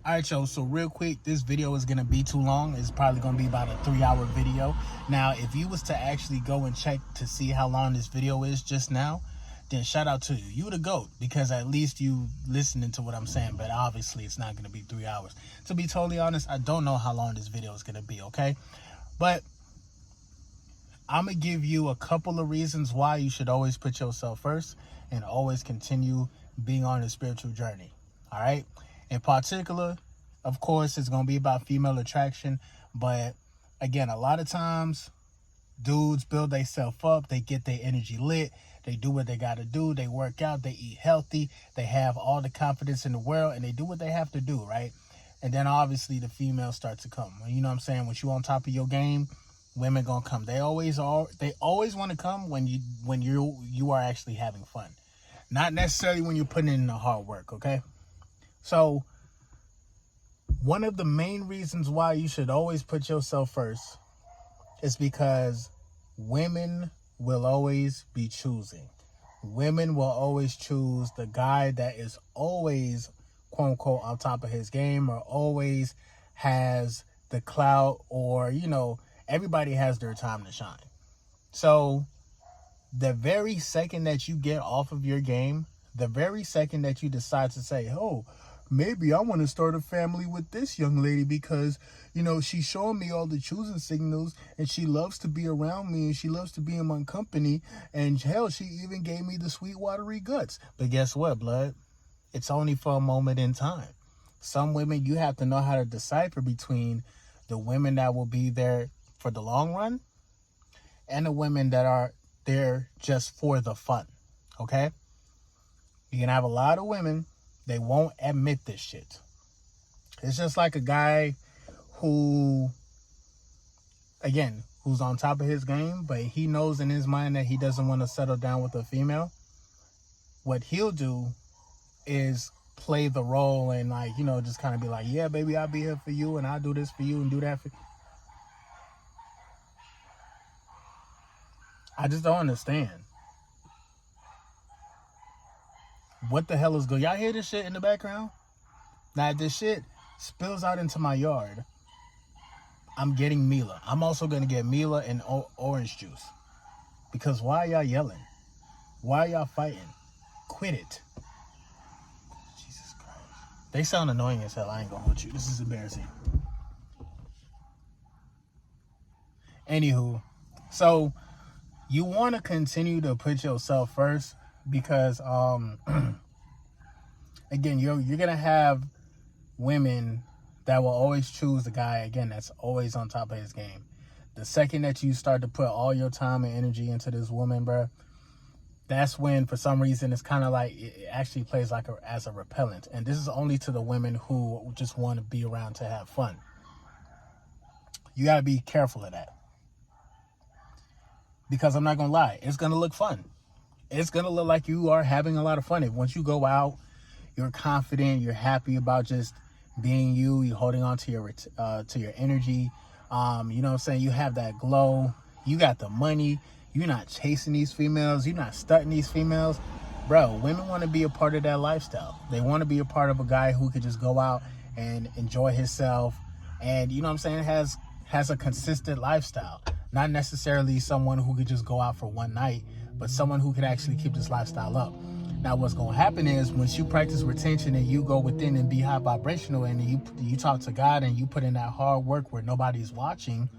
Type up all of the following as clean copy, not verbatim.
All right, yo, so real quick, this video is going to be too long. It's probably going to be about a 3-hour video. Now, if you was to actually go and check to see how long this video is just now, then shout out to you. You the GOAT, because at least you listening to what I'm saying, but obviously it's not going to be 3 hours. To be totally honest, I don't know how long this video is going to be, okay? But I'm going to give you a couple of reasons why you should always put yourself first and always continue being on a spiritual journey, all right? In particular, of course, it's going to be about female attraction. But again, a lot of times dudes build themselves up. They get their energy lit. They do what they got to do. They work out. They eat healthy. They have all the confidence in the world, and they do what they have to do, right? And then obviously the females start to come. You know what I'm saying? When you on top of your game, women going to come. They always are. They always want to come when you are actually having fun. Not necessarily when you're putting in the hard work, okay? So, one of the main reasons why you should always put yourself first is because women will always be choosing. Women will always choose the guy that is always, quote unquote, on top of his game, or always has the clout, or, you know, everybody has their time to shine. So, the very second that you get off of your game, the very second that you decide to say, oh, maybe I want to start a family with this young lady because, you know, she's showing me all the choosing signals and she loves to be around me and she loves to be in my company. And hell, she even gave me the sweet watery guts. But guess what, blood? It's only for a moment in time. Some women, you have to know how to decipher between the women that will be there for the long run and the women that are there just for the fun. Okay? You can have a lot of women, they won't admit this shit. It's just like a guy who, again, who's on top of his game, but he knows in his mind that he doesn't want to settle down with a female. What he'll do is play the role and, like, you know, just kind of be like, yeah, baby, I'll be here for you and I'll do this for you and do that for you. I just don't understand. What the hell is going on? Y'all hear this shit in the background? Now, if this shit spills out into my yard, I'm getting Mila. I'm also going to get Mila and orange juice. Because why are y'all yelling? Why are y'all fighting? Quit it. Jesus Christ. They sound annoying as hell. I ain't going to hold you. This is embarrassing. Anywho, so you want to continue to put yourself first because, again, you're going to have women that will always choose the guy, again, that's always on top of his game. The second that you start to put all your time and energy into this woman, bro, that's when, for some reason, it's kind of like, it actually plays like as a repellent. And this is only to the women who just want to be around to have fun. You got to be careful of that. Because I'm not going to lie, it's going to look fun. It's going to look like you are having a lot of fun. If once you go out, you're confident, you're happy about just being you, you're holding on to your energy. You know what I'm saying? You have that glow. You got the money. You're not chasing these females. You're not stunting these females. Bro, women want to be a part of that lifestyle. They want to be a part of a guy who could just go out and enjoy himself. And, you know what I'm saying, has a consistent lifestyle. Not necessarily someone who could just go out for one night, but someone who could actually keep this lifestyle up. Now, what's going to happen is once you practice retention and you go within and be high vibrational and you talk to God and you put in that hard work where nobody's watching,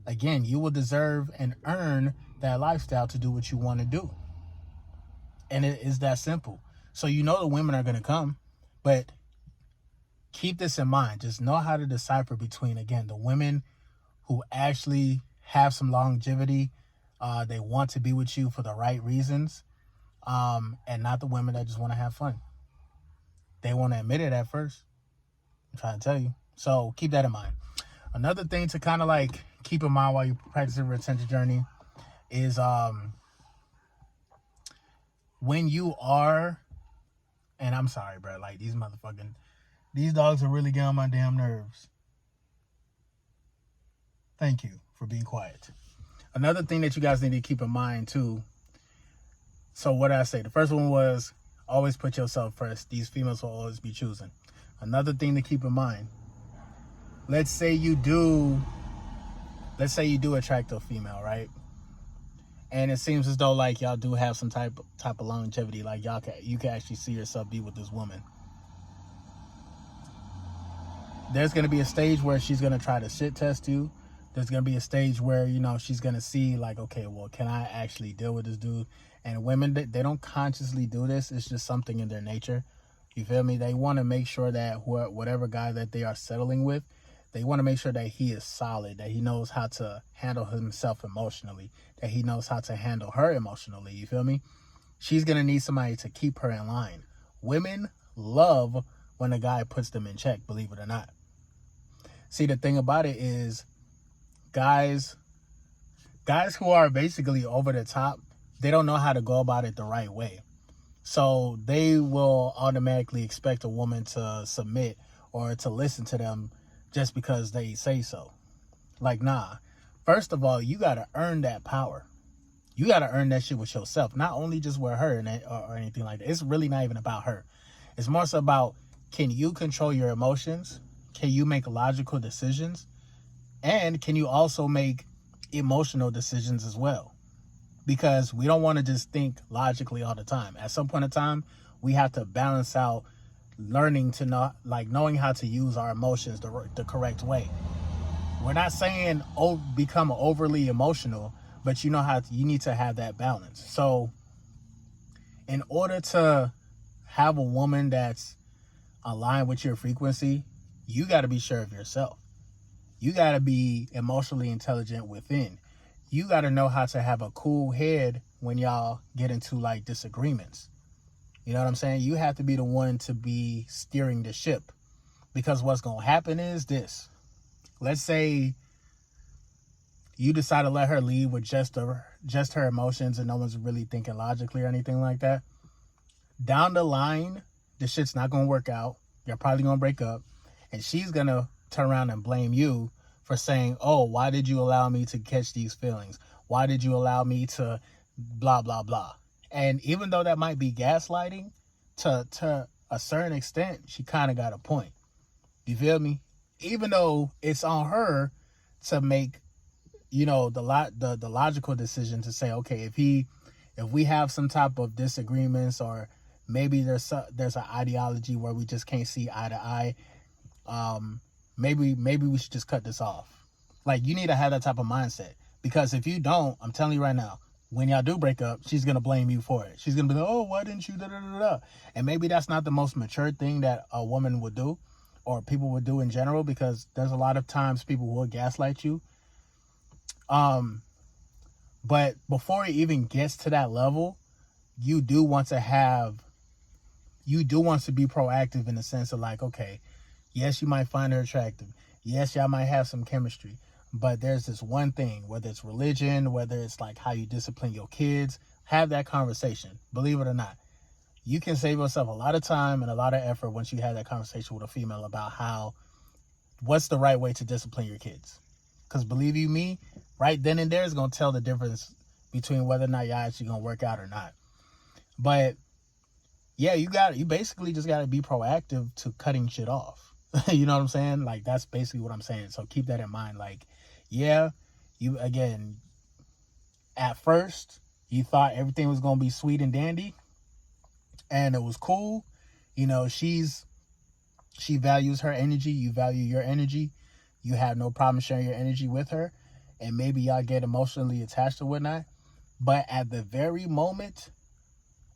again, you will deserve and earn that lifestyle to do what you want to do. And it is that simple. So you know the women are going to come, but keep this in mind. Just know how to decipher between, again, the women who actually have some longevity. They want to be with you for the right reasons. And not the women that just want to have fun. They want to admit it at first. I'm trying to tell you. So keep that in mind. Another thing to kind of like keep in mind while you're practicing retention journey is when you are, and I'm sorry, bro, like these dogs are really getting on my damn nerves. Thank you for being quiet. Another thing that you guys need to keep in mind too. So what did I say? The first one was always put yourself first. These females will always be choosing. Another thing to keep in mind. Let's say you do attract a female, right? And it seems as though like y'all do have some type of longevity, like you can actually see yourself be with this woman. There's going to be a stage where she's going to try to shit test you. There's going to be a stage where, she's going to see like, okay, well, can I actually deal with this dude? And women, they don't consciously do this. It's just something in their nature. You feel me? They want to make sure that whatever guy that they are settling with, they want to make sure that he is solid, that he knows how to handle himself emotionally, that he knows how to handle her emotionally. You feel me? She's going to need somebody to keep her in line. Women love when a guy puts them in check, believe it or not. See, the thing about it is guys who are basically over the top, they don't know how to go about it the right way. So they will automatically expect a woman to submit or to listen to them just because they say so. Like, nah. First of all, you got to earn that power. You got to earn that shit with yourself, not only just with her or anything like that. It's really not even about her. It's more so about, can you control your emotions? Can you make logical decisions? And can you also make emotional decisions as well? Because we don't want to just think logically all the time. At some point in time, we have to balance out learning to knowing how to use our emotions the correct way. We're not saying become overly emotional, but you need to have that balance. So in order to have a woman that's aligned with your frequency, you got to be sure of yourself. You got to be emotionally intelligent within. You got to know how to have a cool head when y'all get into like disagreements. You know what I'm saying? You have to be the one to be steering the ship, because what's going to happen is this. Let's say you decide to let her lead with just her emotions and no one's really thinking logically or anything like that. Down the line, the shit's not going to work out. You're probably going to break up. And she's going to turn around and blame you for saying, oh, why did you allow me to catch these feelings? Why did you allow me to blah, blah, blah? And even though that might be gaslighting, to a certain extent, she kind of got a point. You feel me? Even though it's on her to make, the logical decision to say, okay, if we have some type of disagreements, or maybe there's an ideology where we just can't see eye to eye, maybe we should just cut this off. Like, you need to have that type of mindset, because if you don't, I'm telling you right now, when y'all do break up, she's gonna blame you for it. She's gonna be like, oh, why didn't you da da da da? And maybe that's not the most mature thing that a woman would do, or people would do in general, because there's a lot of times people will gaslight you. But before it even gets to that level, you do want to be proactive in the sense of like, okay, yes, you might find her attractive. Yes, y'all might have some chemistry. But there's this one thing, whether it's religion, whether it's like how you discipline your kids, have that conversation. Believe it or not, you can save yourself a lot of time and a lot of effort once you have that conversation with a female about what's the right way to discipline your kids. Because believe you me, right then and there is going to tell the difference between whether or not y'all actually going to work out or not. But yeah, you basically just got to be proactive to cutting shit off. You know what I'm saying? Like, that's basically what I'm saying. So keep that in mind. Like, yeah, at first you thought everything was going to be sweet and dandy and it was cool. She values her energy. You value your energy. You have no problem sharing your energy with her, and maybe y'all get emotionally attached or whatnot. But at the very moment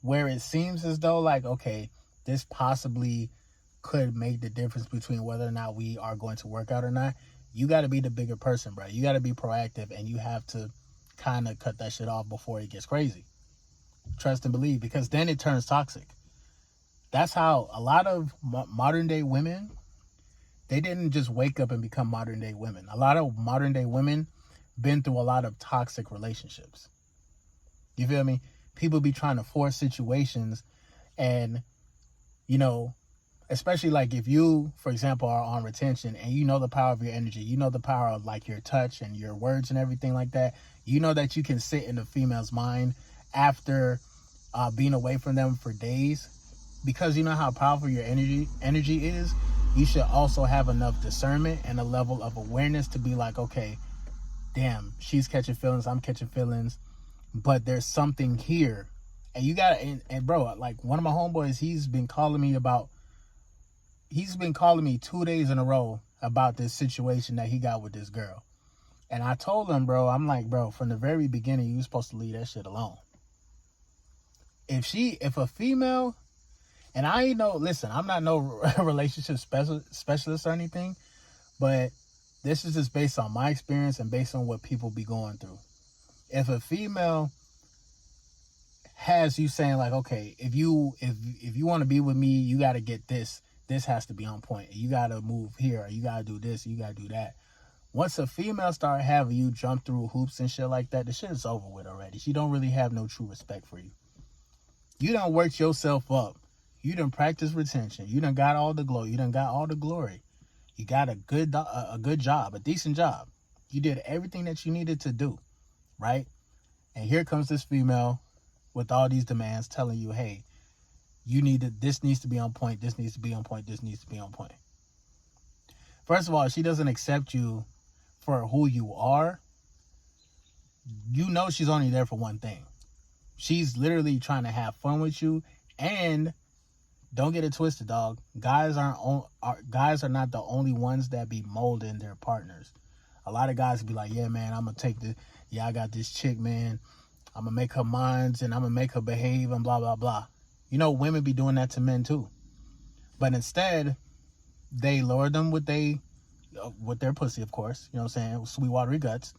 where it seems as though like, okay, this possibly could make the difference between whether or not we are going to work out or not, you got to be the bigger person, bro. You got to be proactive, and you have to kind of cut that shit off before it gets crazy. Trust and believe, because then it turns toxic. That's how a lot of modern day women, they didn't just wake up and become modern day women. A lot of modern day women been through a lot of toxic relationships. You feel me? People be trying to force situations, and especially like if you, for example, are on retention and you know the power of your energy, you know the power of like your touch and your words and everything like that, you know that you can sit in a female's mind after being away from them for days, because you know how powerful your energy is, you should also have enough discernment and a level of awareness to be like, okay, damn, she's catching feelings, I'm catching feelings, but there's something here. And you got and bro, like one of my homeboys, he's been calling me 2 days in a row about this situation that he got with this girl. And I told him, bro, I'm like, bro, from the very beginning, you were supposed to leave that shit alone. If a female, and I ain't no, listen, I'm not no relationship specialist or anything, but this is just based on my experience and based on what people be going through. If a female has you saying like, okay, if you want to be with me, you got to get this has to be on point. You got to move here, or you got to do this, you got to do that. Once a female start having you jump through hoops and shit like that, the shit is over with already. She don't really have no true respect for you. You done worked yourself up. You done practiced retention. You done got all the glow. You done got all the glory. You got a good job, a decent job. You did everything that you needed to do, right? And here comes this female with all these demands telling you, hey, this needs to be on point, this needs to be on point, this needs to be on point. First of all, she doesn't accept you for who you are. You know she's only there for one thing. She's literally trying to have fun with you. And don't get it twisted, dog. Guys are not the only ones that be molding their partners. A lot of guys be like, yeah, man, I'm going to take I got this chick, man. I'm going to make her minds and I'm going to make her behave and blah, blah, blah. You know, women be doing that to men too. But instead, they lower them with their pussy, of course. You know what I'm saying? Sweet watery guts.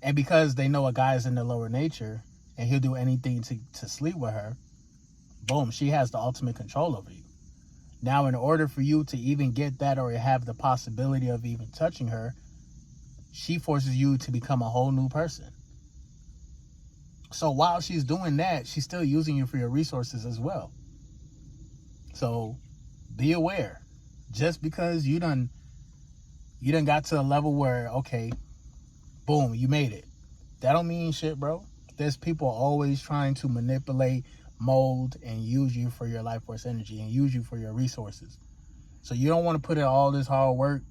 And because they know a guy is in the lower nature and he'll do anything to sleep with her, boom, she has the ultimate control over you. Now, in order for you to even get that or have the possibility of even touching her, she forces you to become a whole new person. So while she's doing that, she's still using you for your resources as well. So be aware. Just because you done got to a level where, okay, boom, you made it, that don't mean shit, bro. There's people always trying to manipulate, mold, and use you for your life force energy and use you for your resources. So you don't want to put in all this hard work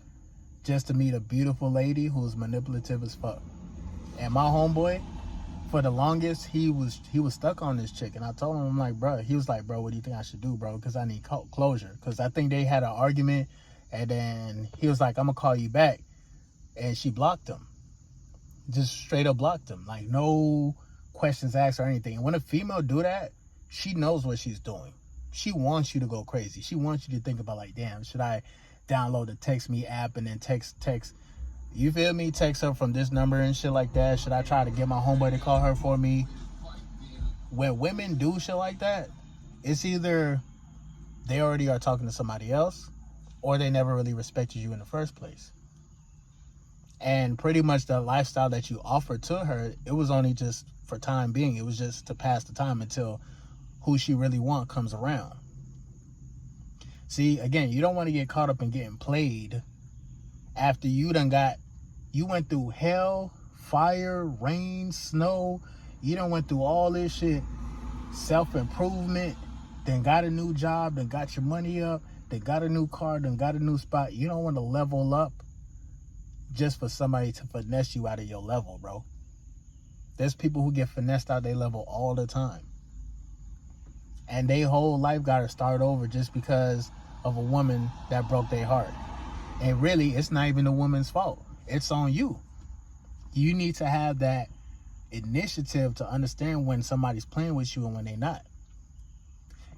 just to meet a beautiful lady who's manipulative as fuck. And my homeboy, for the longest, he was stuck on this chick. And I told him, I'm like, bro, he was like, bro, what do you think I should do, bro? Because I need closure. Because I think they had an argument. And then he was like, I'm going to call you back. And she blocked him. Just straight up blocked him. Like, no questions asked or anything. And when a female do that, she knows what she's doing. She wants you to go crazy. She wants you to think about, like, damn, should I download the Text Me app and then text, you feel me, text her from this number and shit like that? Should I try to get my homeboy to call her for me? When women do shit like that, it's either they already are talking to somebody else or they never really respected you in the first place. And pretty much the lifestyle that you offered to her, it was only just for time being. It was just to pass the time until who she really wants comes around. See, again, you don't want to get caught up in getting played after you went through hell, fire, rain, snow. You done went through all this shit, self-improvement, then got a new job, then got your money up, then got a new car, then got a new spot. You don't want to level up just for somebody to finesse you out of your level, bro. There's people who get finessed out of their level all the time. And their whole life got to start over just because of a woman that broke their heart. And really, it's not even the woman's fault. It's on you. You need to have that initiative to understand when somebody's playing with you and when they're not.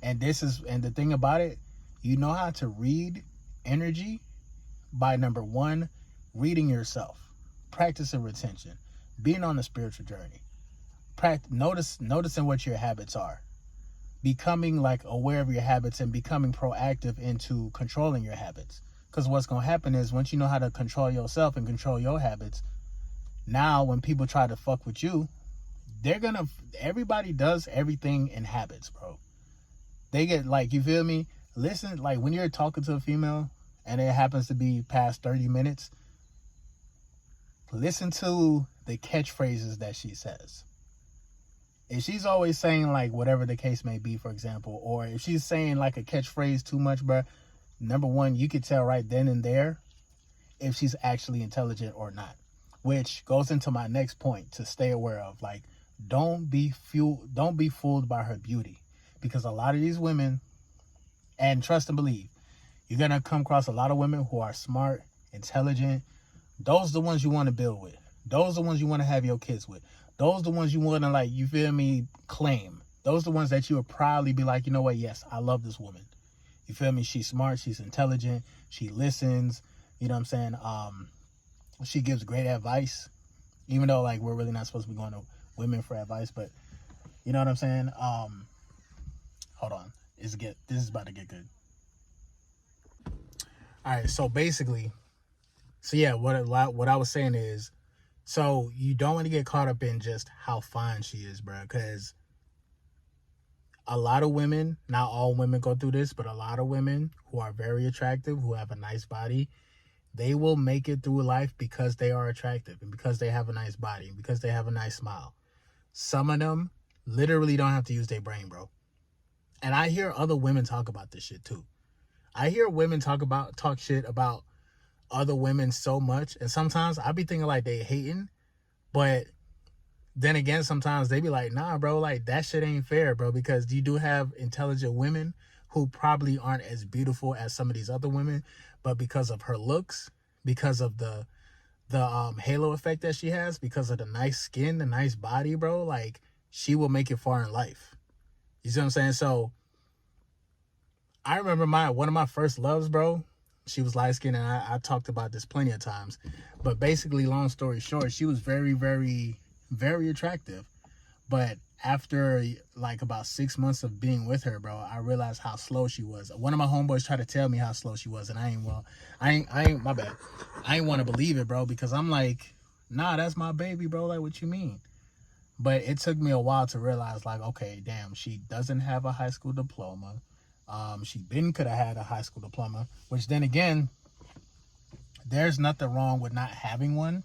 And the thing about it, you know how to read energy by, number one, reading yourself, practicing retention, being on a spiritual journey, noticing what your habits are, becoming like aware of your habits and becoming proactive into controlling your habits. Because what's going to happen is once you know how to control yourself and control your habits, now when people try to fuck with you, everybody does everything in habits, bro. They get, like, you feel me? Listen, like when you're talking to a female and it happens to be past 30 minutes, listen to the catchphrases that she says. if she's always saying like whatever the case may be, for example, or if she's saying like a catchphrase too much, bro, number one, you could tell right then and there if she's actually intelligent or not, which goes into my next point to stay aware of. Like, don't be fooled by her beauty, because a lot of these women, and trust and believe, you're going to come across a lot of women who are smart, intelligent. Those are the ones you want to build with. Those are the ones you want to have your kids with. Those are the ones you want to, like, you feel me, claim. Those are the ones that you would probably be like, you know what, yes, I love this woman. You feel me? She's smart. She's intelligent. She listens. You know what I'm saying? She gives great advice, even though, like, we're really not supposed to be going to women for advice, but you know what I'm saying? Hold on. This is about to get good. All right, so basically, what I was saying is, so you don't want to get caught up in just how fine she is, bro, because a lot of women, not all women go through this, but a lot of women who are very attractive, who have a nice body, they will make it through life because they are attractive and because they have a nice body and because they have a nice smile. Some of them literally don't have to use their brain, bro. And I hear other women talk about this shit too. I hear women talk shit about other women so much, and sometimes I be thinking like they hating, but then again, sometimes they be like, nah, bro, like that shit ain't fair, bro, because you do have intelligent women who probably aren't as beautiful as some of these other women, but because of her looks, because of the halo effect that she has, because of the nice skin, the nice body, bro, like she will make it far in life. You see what I'm saying? So I remember one of my first loves, bro. She was light skinned, and I talked about this plenty of times. But basically, long story short, she was very, very, very attractive. But after like about 6 months of being with her, bro, I realized how slow she was. One of my homeboys tried to tell me how slow she was, and I ain't my bad. I ain't want to believe it, bro, because I'm like, nah, that's my baby, bro. Like, what you mean? But it took me a while to realize, like, okay, damn, she doesn't have a high school diploma. She could have had a high school diploma, which then again, there's nothing wrong with not having one,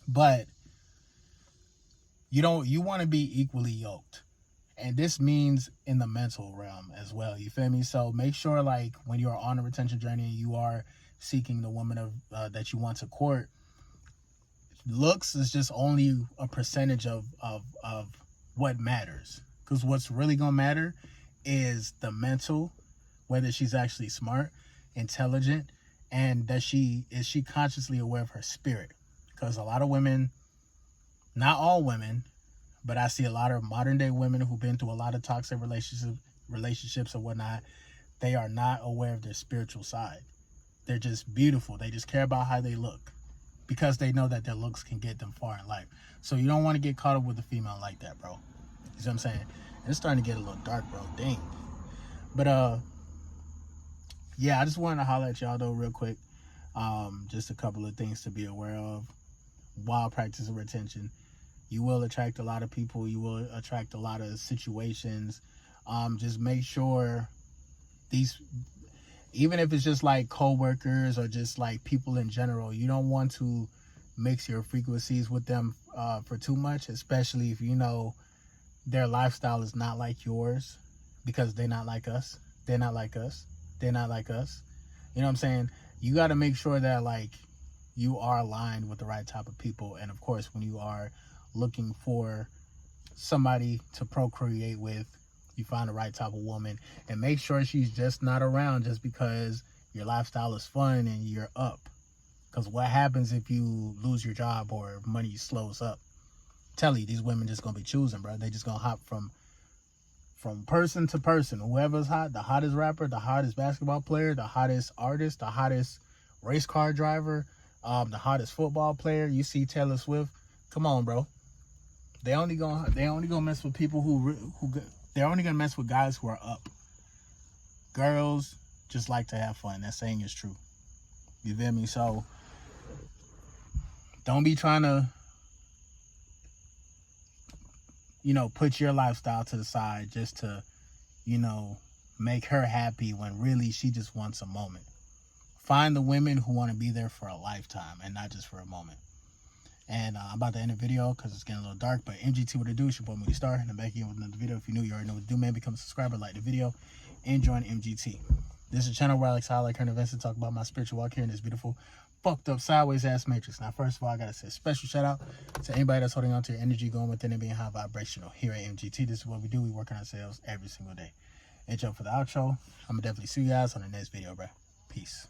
but you want to be equally yoked. And this means in the mental realm as well. You feel me? So make sure, like, when you're on a retention journey and you are seeking the woman that you want to court, looks is just only a percentage of what matters. Because what's really going to matter is the mental, whether she's actually smart, intelligent, and is she consciously aware of her spirit. Because a lot of women, not all women, but I see a lot of modern day women who've been through a lot of toxic relationships and whatnot, they are not aware of their spiritual side. They're just beautiful. They just care about how they look because they know that their looks can get them far in life. So you don't want to get caught up with a female like that, bro. You see what I'm saying? And it's starting to get a little dark, bro. Dang. But yeah, I just wanted to holler at y'all though real quick. Just a couple of things to be aware of while practicing retention. You will attract a lot of people. You will attract a lot of situations. Just make sure even if it's just like co-workers or just like people in general, you don't want to mix your frequencies with them for too much, especially if you know their lifestyle is not like yours, because they're not like us. They're not like us. They're not like us. You know what I'm saying? You got to make sure that, like, you are aligned with the right type of people. And of course, when you are looking for somebody to procreate with, you find the right type of woman, and make sure she's just not around just because your lifestyle is fun and you're up. Because what happens if you lose your job or money slows up? Tell you, these women just gonna be choosing, bro. They just gonna hop from person to person. Whoever's hot, the hottest rapper, the hottest basketball player, the hottest artist, the hottest race car driver, the hottest football player. You see Taylor Swift. Come on, bro. They only gonna mess with people they're only gonna mess with guys who are up. Girls just like to have fun. That saying is true. You feel me? So don't be trying to, put your lifestyle to the side just to, make her happy when really she just wants a moment. Find the women who want to be there for a lifetime and not just for a moment. And I'm about to end the video because it's getting a little dark. But MGT, what it do? It's your boy Moody Starr. And I'm back again with another video. If you're new, you already know what to do, man. Become a subscriber, like the video, and join MGT. This is a channel where I like to highlight current events and talk about my spiritual walk here in this beautiful, fucked up, sideways ass matrix. Now, first of all, I gotta say a special shout out to anybody that's holding on to your energy, going within and being high vibrational. Here at MGT, this is what we do. We work on ourselves every single day. And jump for the outro. I'm gonna definitely see you guys on the next video, bro. Peace.